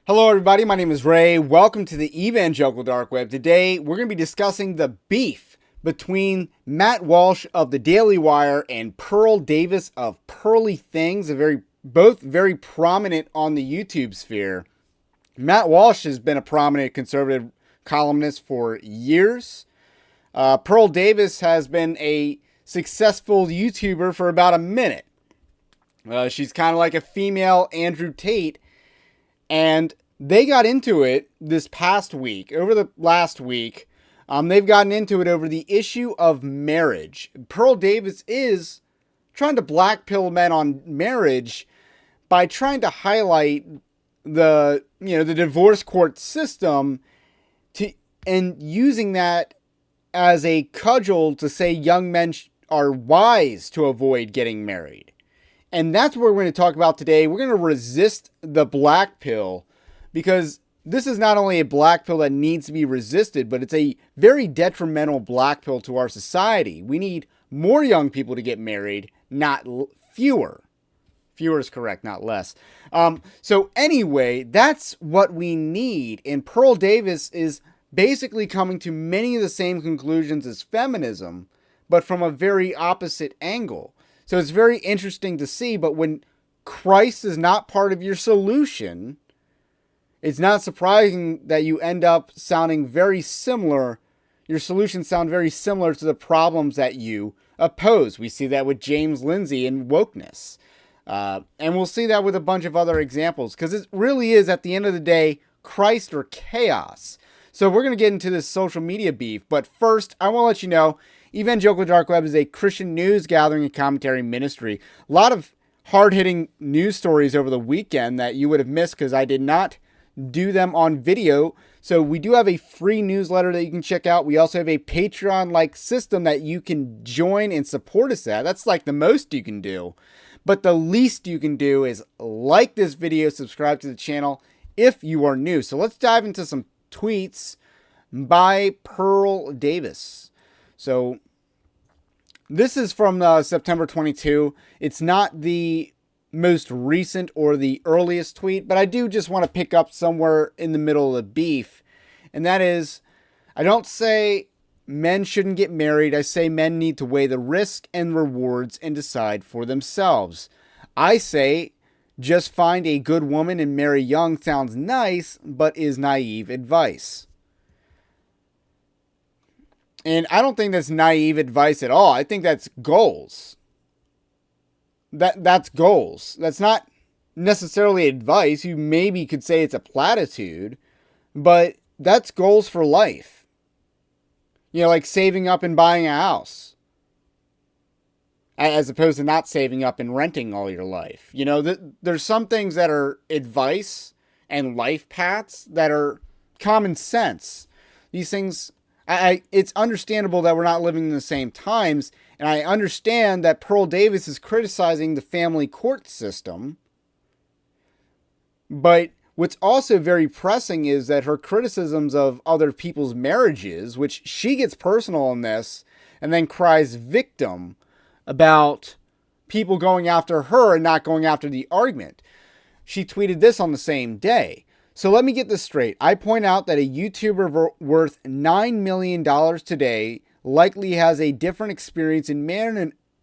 Hello everybody, my name is Ray. Welcome to the Evangelical Dark Web. Today we're going to be discussing the beef between Matt Walsh of the Daily Wire and Pearl Davis of Pearly Things, both very prominent on the YouTube sphere. Matt Walsh has been a prominent conservative columnist for years. Pearl Davis has been a successful YouTuber for about a minute. She's kind of like a female Andrew Tate. And they got into it this past week, over the last week. They've gotten into it over the issue of marriage. Pearl Davis is trying to blackpill men on marriage by trying to highlight the divorce court system and using that as a cudgel to say young men are wise to avoid getting married. And that's what we're going to talk about today. We're going to resist the black pill because this is not only a black pill that needs to be resisted, but it's a very detrimental black pill to our society. We need more young people to get married, not fewer. Fewer is correct, not less. So anyway, that's what we need. And Pearl Davis is basically coming to many of the same conclusions as feminism, but from a very opposite angle. So it's very interesting to see, but when Christ is not part of your solution, it's not surprising that you end up sounding very similar. Your solutions sound very similar to the problems that you oppose. We see that with James Lindsay and wokeness. And we'll see that with a bunch of other examples, because it really is, at the end of the day, Christ or chaos. So we're going to get into this social media beef. But first, I want to let you know, Evangelical Dark Web is a Christian news gathering and commentary ministry. A lot of hard-hitting news stories over the weekend that you would have missed because I did not do them on video. So we do have a free newsletter that you can check out. We also have a Patreon-like system that you can join and support us at. That's like the most you can do. But the least you can do is like this video, subscribe to the channel if you are new. So let's dive into some tweets by Pearl Davis. So this is from September 22. It's not the most recent or the earliest tweet, but I do just want to pick up somewhere in the middle of the beef. And that is, I don't say men shouldn't get married. I say men need to weigh the risk and rewards and decide for themselves. I say just find a good woman and marry young sounds nice, but is naive advice. And I don't think that's naive advice at all. I think that's goals. That's goals. That's not necessarily advice. You maybe could say it's a platitude, but that's goals for life. Like saving up and buying a house, as opposed to not saving up and renting all your life. There's some things that are advice and life paths that are common sense. These things, it's understandable that we're not living in the same times, and I understand that Pearl Davis is criticizing the family court system, but what's also very pressing is that her criticisms of other people's marriages, which she gets personal in this, and then cries victim about people going after her and not going after the argument. She tweeted this on the same day. So let me get this straight. I point out that a YouTuber worth $9 million today likely has a different experience in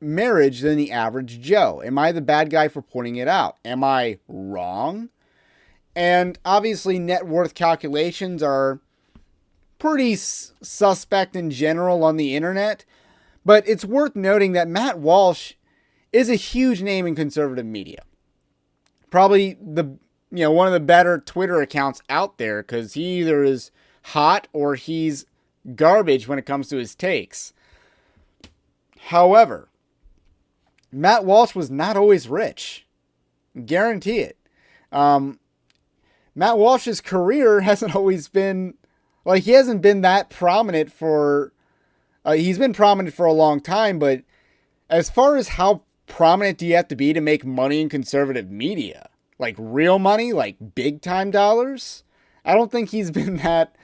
marriage than the average Joe. Am I the bad guy for pointing it out? Am I wrong? And obviously net worth calculations are pretty suspect in general on the internet. But it's worth noting that Matt Walsh is a huge name in conservative media. Probably one of the better Twitter accounts out there, because he either is hot or he's garbage when it comes to his takes. However, Matt Walsh was not always rich. Guarantee it. Matt Walsh's career hasn't always been, he hasn't been that prominent for, he's been prominent for a long time, but as far as how prominent do you have to be to make money in conservative media? Like real money, like big time dollars? I don't think he's been that,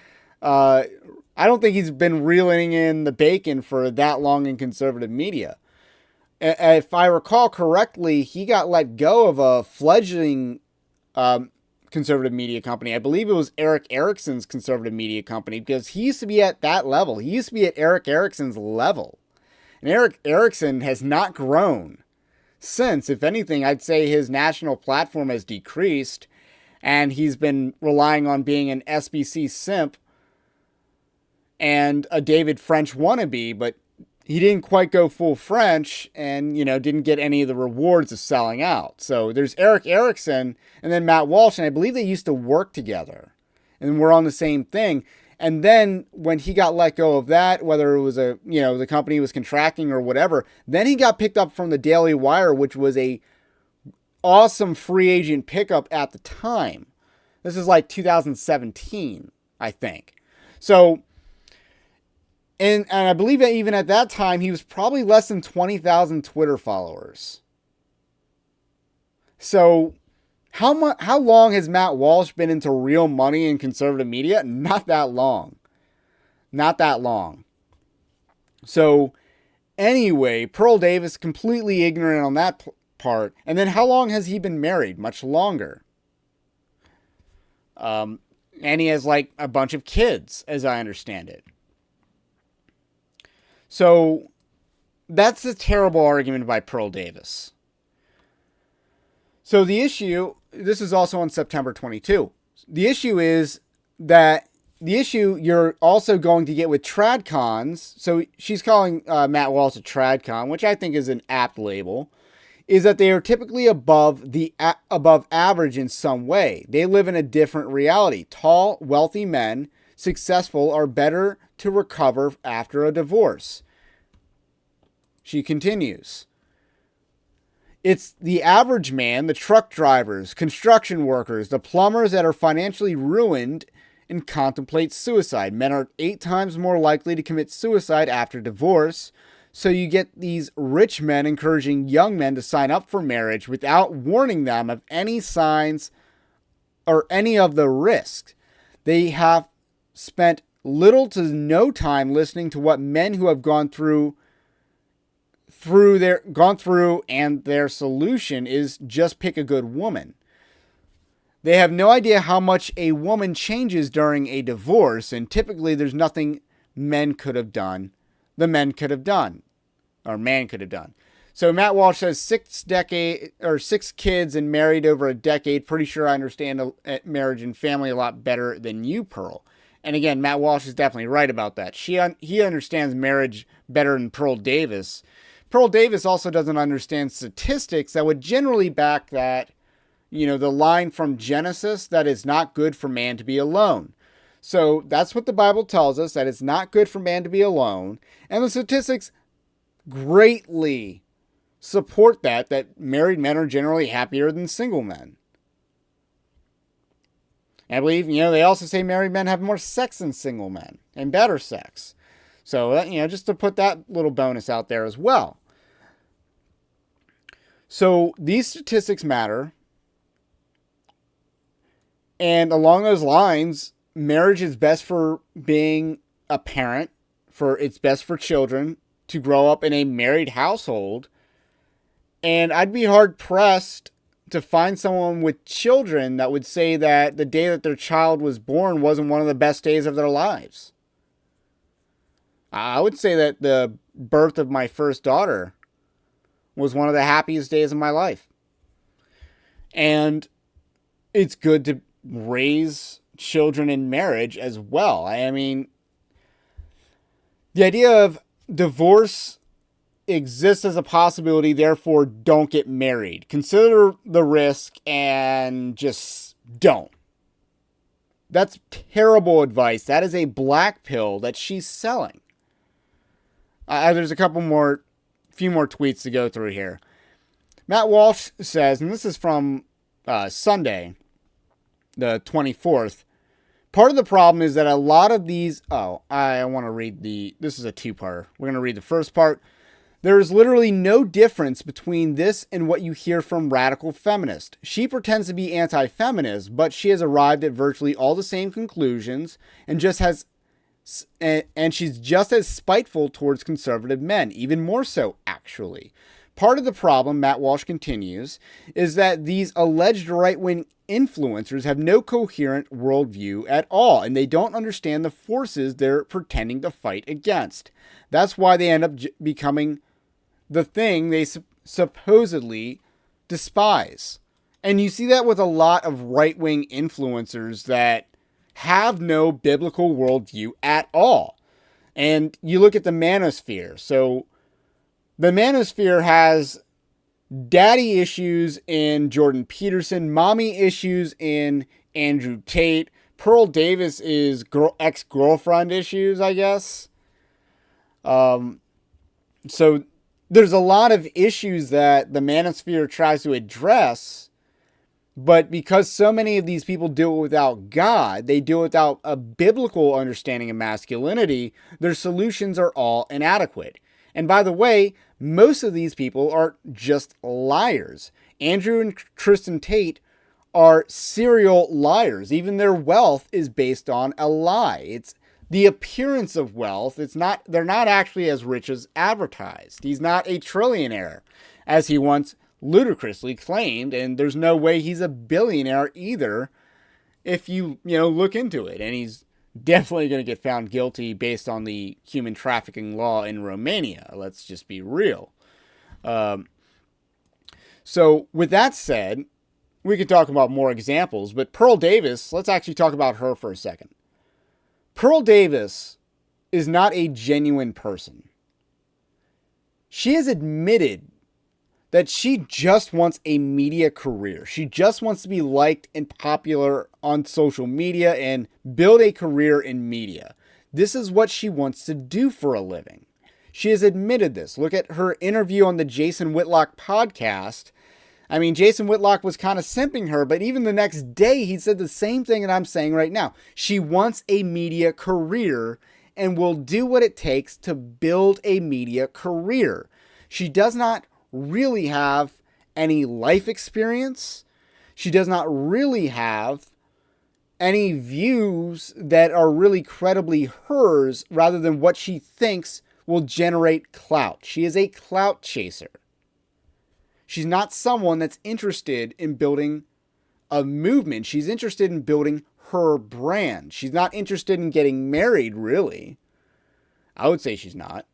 I don't think he's been reeling in the bacon for that long in conservative media. If I recall correctly, he got let go of a fledgling conservative media company. I believe it was Eric Erickson's conservative media company, because he used to be at that level. He used to be at Eric Erickson's level. And Eric Erickson has not grown since. If anything, I'd say his national platform has decreased, and he's been relying on being an SBC simp and a David French wannabe, but he didn't quite go full French and, didn't get any of the rewards of selling out. So there's Eric Erickson and then Matt Walsh, and I believe they used to work together and we're on the same thing. And then when he got let go of that, whether it was the company was contracting or whatever, then he got picked up from the Daily Wire, which was a awesome free agent pickup at the time. This is like 2017, I think. So, and I believe that even at that time, he was probably less than 20,000 Twitter followers. So, how long has Matt Walsh been into real money in conservative media? Not that long. Not that long. So, anyway, Pearl Davis completely ignorant on that part. And then how long has he been married? Much longer. And he has like a bunch of kids, as I understand it. So that's a terrible argument by Pearl Davis. So the issue, this is also on September 22. The issue is that you're also going to get with tradcons. So she's calling Matt Walsh a tradcon, which I think is an apt label, is that they are typically above average in some way. They live in a different reality. Tall, wealthy men, successful, are better to recover after a divorce. She continues. It's the average man, the truck drivers, construction workers, the plumbers that are financially ruined and contemplate suicide. Men are 8 times more likely to commit suicide after divorce. So you get these rich men encouraging young men to sign up for marriage without warning them of any signs or any of the risks. They have spent little to no time listening to what men who have gone through and their solution is just pick a good woman. They have no idea how much a woman changes during a divorce, and typically there's nothing man could have done. So Matt Walsh says 6 kids and married over a decade. Pretty sure I understand marriage and family a lot better than you, Pearl. And again, Matt Walsh is definitely right about that. He understands marriage better than Pearl Davis. Pearl Davis also doesn't understand statistics that would generally back that, the line from Genesis that it's not good for man to be alone. So that's what the Bible tells us, that it's not good for man to be alone. And the statistics greatly support that married men are generally happier than single men. I believe, they also say married men have more sex than single men and better sex. So, just to put that little bonus out there as well. So these statistics matter. And along those lines, marriage is best for being a parent, it's best for children to grow up in a married household. And I'd be hard pressed to find someone with children that would say that the day that their child was born wasn't one of the best days of their lives. I would say that the birth of my first daughter was one of the happiest days of my life. And it's good to raise children in marriage as well. I mean, the idea of divorce exists as a possibility, therefore don't get married. Consider the risk and just don't. That's terrible advice. That is a black pill that she's selling. There's a few more tweets to go through here. Matt Walsh says, and this is from Sunday, the 24th. Part of the problem is that a lot of these... I want to read this is a two-parter. We're going to read the first part. There is literally no difference between this and what you hear from radical feminists. She pretends to be anti-feminist, but she has arrived at virtually all the same conclusions and she's just as spiteful towards conservative men, even more so, actually. part of the problem, Matt Walsh continues, is that these alleged right-wing influencers have no coherent worldview at all, and they don't understand the forces they're pretending to fight against. That's why they end up becoming the thing they supposedly despise. And you see that with a lot of right-wing influencers that have no biblical worldview at all. And you look at the Manosphere. So the Manosphere has daddy issues in Jordan Peterson, mommy issues in Andrew Tate. Pearl Davis is ex-girlfriend issues, I guess. So there's a lot of issues that the Manosphere tries to address, but because so many of these people do it without God, they do it without a biblical understanding of masculinity, their solutions are all inadequate. And by the way, most of these people are just liars. Andrew and Tristan Tate are serial liars. Even their wealth is based on a lie. It's the appearance of wealth. They're not actually as rich as advertised. He's not a trillionaire, as he once ludicrously claimed, and there's no way he's a billionaire either if you look into it. And he's definitely going to get found guilty based on the human trafficking law in Romania. Let's just be real. So with that said, we could talk about more examples, but Pearl Davis, let's actually talk about her for a second. Pearl Davis is not a genuine person. She has admitted that she just wants a media career. She just wants to be liked and popular on social media and build a career in media. This is what she wants to do for a living. She has admitted this. Look at her interview on the Jason Whitlock podcast. I mean, Jason Whitlock was kind of simping her, but even the next day, he said the same thing that I'm saying right now. She wants a media career and will do what it takes to build a media career. She does not really have any life experience. She does not really have any views that are really credibly hers rather than what she thinks will generate clout. She is a clout chaser. She's not someone that's interested in building a movement. She's interested in building her brand. She's not interested in getting married, really. I would say she's not.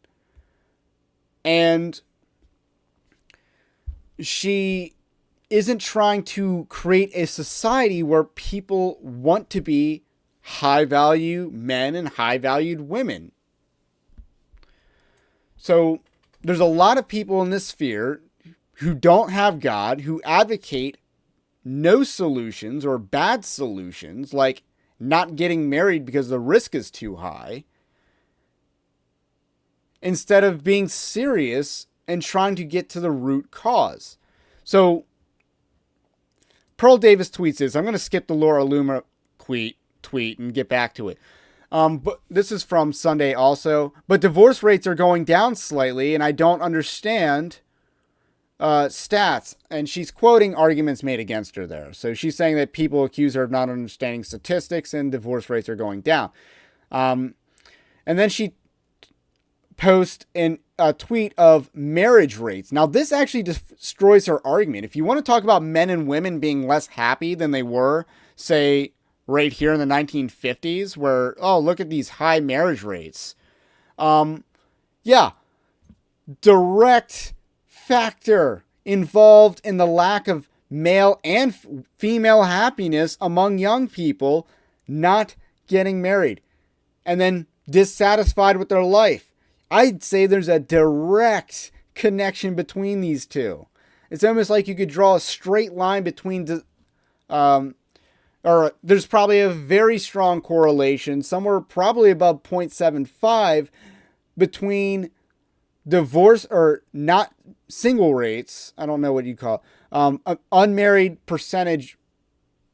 And she isn't trying to create a society where people want to be high-value men and high-valued women. So there's a lot of people in this sphere who don't have God, who advocate no solutions or bad solutions, like not getting married because the risk is too high, instead of being serious and trying to get to the root cause. So Pearl Davis tweets this. I'm going to skip the Laura Loomer tweet and get back to it. But this is from Sunday also. But divorce rates are going down slightly, and I don't understand stats. And she's quoting arguments made against her there. So she's saying that people accuse her of not understanding statistics and divorce rates are going down. And then she posts a tweet of marriage rates. Now, this actually destroys her argument. If you want to talk about men and women being less happy than they were, say, right here in the 1950s, where, oh, look at these high marriage rates. Yeah, direct factor involved in the lack of male and female happiness among young people not getting married and then dissatisfied with their life. I'd say there's a direct connection between these two. It's almost like you could draw a straight line between or there's probably a very strong correlation, somewhere probably above 0.75, between divorce or not single rates, I don't know what you call it, unmarried percentage,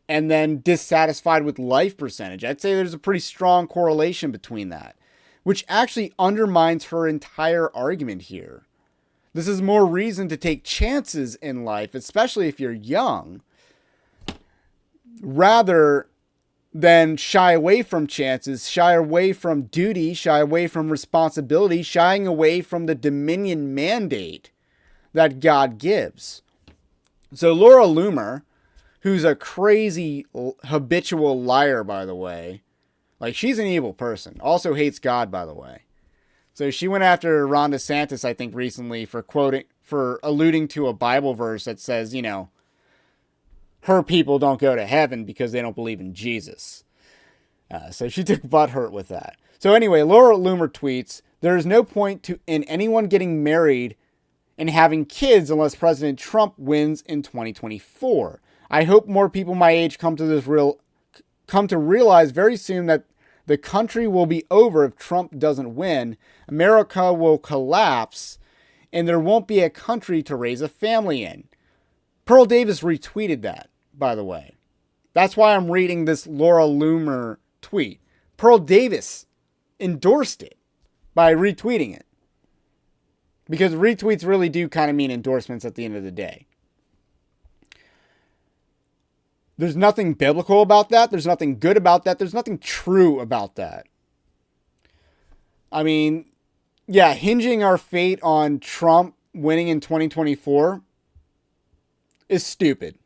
and then dissatisfied with life percentage. I'd say there's a pretty strong correlation between that, which actually undermines her entire argument here. This is more reason to take chances in life, especially if you're young, rather than shy away from chances, shy away from duty, shy away from responsibility, shying away from the dominion mandate that God gives. So Laura Loomer, who's a crazy habitual liar, by the way, like she's an evil person, also hates God, by the way. So she went after Ron DeSantis, I think, recently for alluding to a Bible verse that says, her people don't go to heaven because they don't believe in Jesus. So she took butthurt with that. So anyway, Laura Loomer tweets, "There is no point in anyone getting married and having kids unless President Trump wins in 2024. I hope more people my age come to realize very soon that the country will be over if Trump doesn't win. America will collapse, and there won't be a country to raise a family in." Pearl Davis retweeted that, by the way. That's why I'm reading this Laura Loomer tweet. Pearl Davis endorsed it by retweeting it. Because retweets really do kind of mean endorsements at the end of the day. There's nothing biblical about that. There's nothing good about that. There's nothing true about that. I mean, yeah, hinging our fate on Trump winning in 2024 is stupid.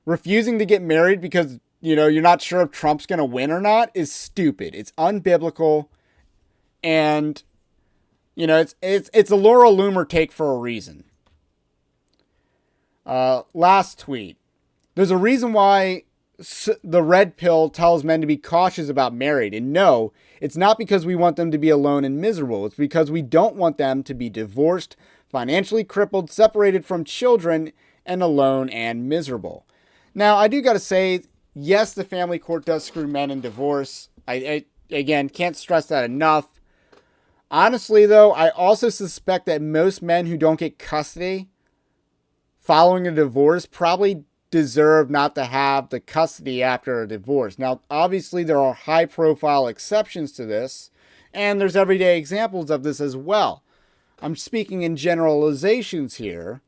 Refusing to get married because, you're not sure if Trump's going to win or not is stupid. It's unbiblical. And, it's a Laura Loomer take for a reason. Last tweet. There's a reason why the red pill tells men to be cautious about marriage. And no, it's not because we want them to be alone and miserable. It's because we don't want them to be divorced, financially crippled, separated from children, and alone and miserable. Now, I do got to say, yes, the family court does screw men in divorce. I again, can't stress that enough. Honestly, though, I also suspect that most men who don't get custody following a divorce probably deserve not to have the custody after a divorce. Now, obviously, there are high-profile exceptions to this, and there's everyday examples of this as well. I'm speaking in generalizations here.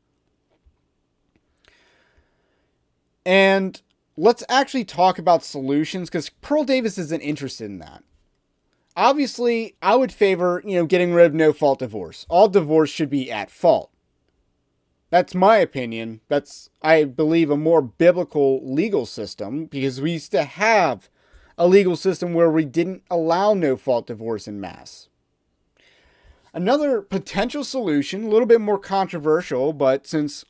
And let's actually talk about solutions, because Pearl Davis isn't interested in that. Obviously, I would favor, getting rid of no-fault divorce. All divorce should be at fault. That's my opinion. That's, I believe, a more biblical legal system, because we used to have a legal system where we didn't allow no-fault divorce en masse. Another potential solution, a little bit more controversial, but since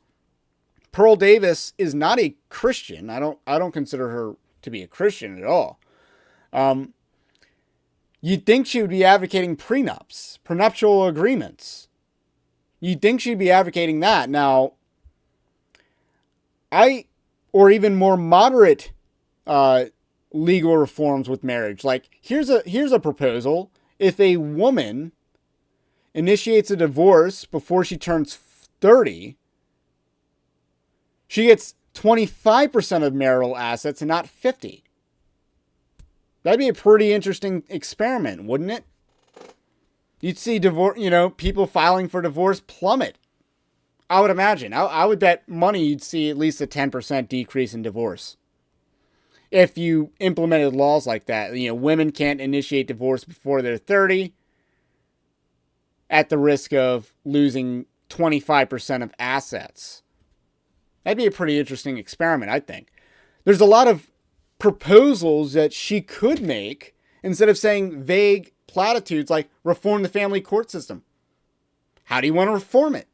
Pearl Davis is not a Christian, I don't consider her to be a Christian at all. You'd think she would be advocating prenups, prenuptial agreements. You'd think she'd be advocating that. Now, or even more moderate legal reforms with marriage. Like, here's a proposal. If a woman initiates a divorce before she turns 30, she gets 25% of marital assets and not 50%. That'd be a pretty interesting experiment, wouldn't it? You'd see divorce, people filing for divorce plummet. I would imagine. I would bet money you'd see at least a 10% decrease in divorce. If you implemented laws like that, women can't initiate divorce before they're 30 at the risk of losing 25% of assets. That'd be a pretty interesting experiment, I think. There's a lot of proposals that she could make instead of saying vague platitudes like reform the family court system. How do you want to reform it?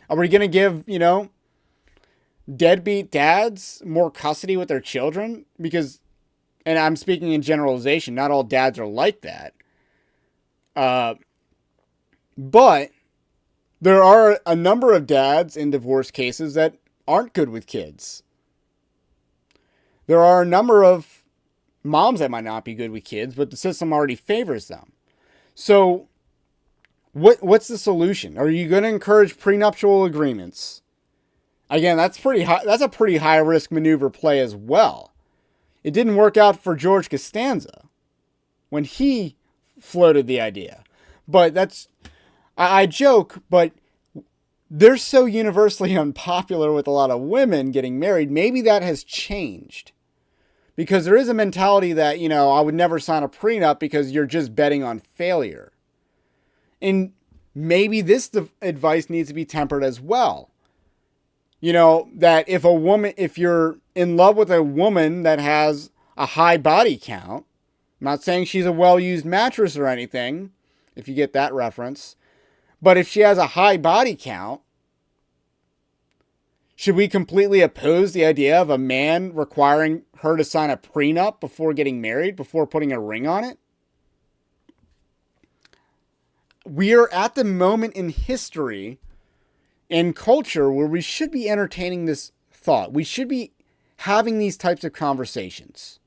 Are we going to give, deadbeat dads more custody with their children? Because, and I'm speaking in generalization, not all dads are like that. But there are a number of dads in divorce cases that aren't good with kids. There are a number of moms that might not be good with kids, but the system already favors them. So what's the solution? Are you going to encourage prenuptial agreements? Again, that's a pretty high risk maneuver play as well. It didn't work out for George Costanza when he floated the idea. But I joke, but they're so universally unpopular with a lot of women getting married. Maybe that has changed. Because there is a mentality that, I would never sign a prenup because you're just betting on failure. And maybe this advice needs to be tempered as well. You know, that if you're in love with a woman that has a high body count, I'm not saying she's a well-used mattress or anything, if you get that reference, but if she has a high body count, should we completely oppose the idea of a man requiring her to sign a prenup before getting married, before putting a ring on it? We are at the moment in history and culture where we should be entertaining this thought. We should be having these types of conversations.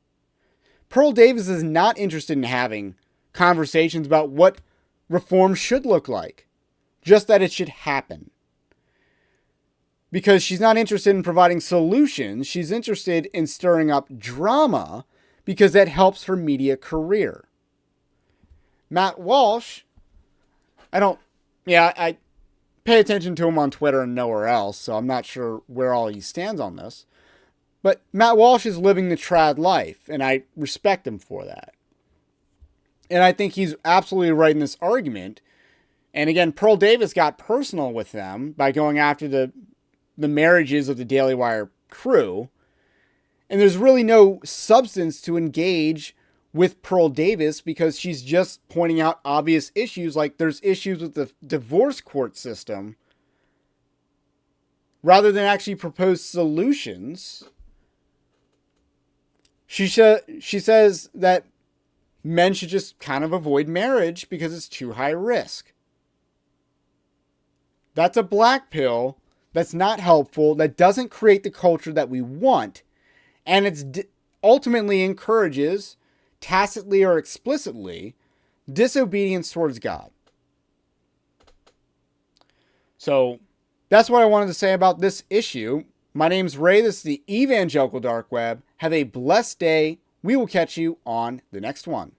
Pearl Davis is not interested in having conversations about what reform should look like, just that it should happen. Because she's not interested in providing solutions, she's interested in stirring up drama because that helps her media career. Matt Walsh, I pay attention to him on Twitter and nowhere else, so I'm not sure where all he stands on this. But Matt Walsh is living the trad life, and I respect him for that. And I think he's absolutely right in this argument. And again, Pearl Davis got personal with them by going after the marriages of the Daily Wire crew. And there's really no substance to engage with Pearl Davis because she's just pointing out obvious issues, like there's issues with the divorce court system, rather than actually propose solutions. She says that men should just kind of avoid marriage because it's too high risk. That's a black pill. That's not helpful. That doesn't create the culture that we want. And it ultimately encourages, tacitly or explicitly, disobedience towards God. So that's what I wanted to say about this issue. My name's Ray. This is the Evangelical Dark Web. Have a blessed day. We will catch you on the next one.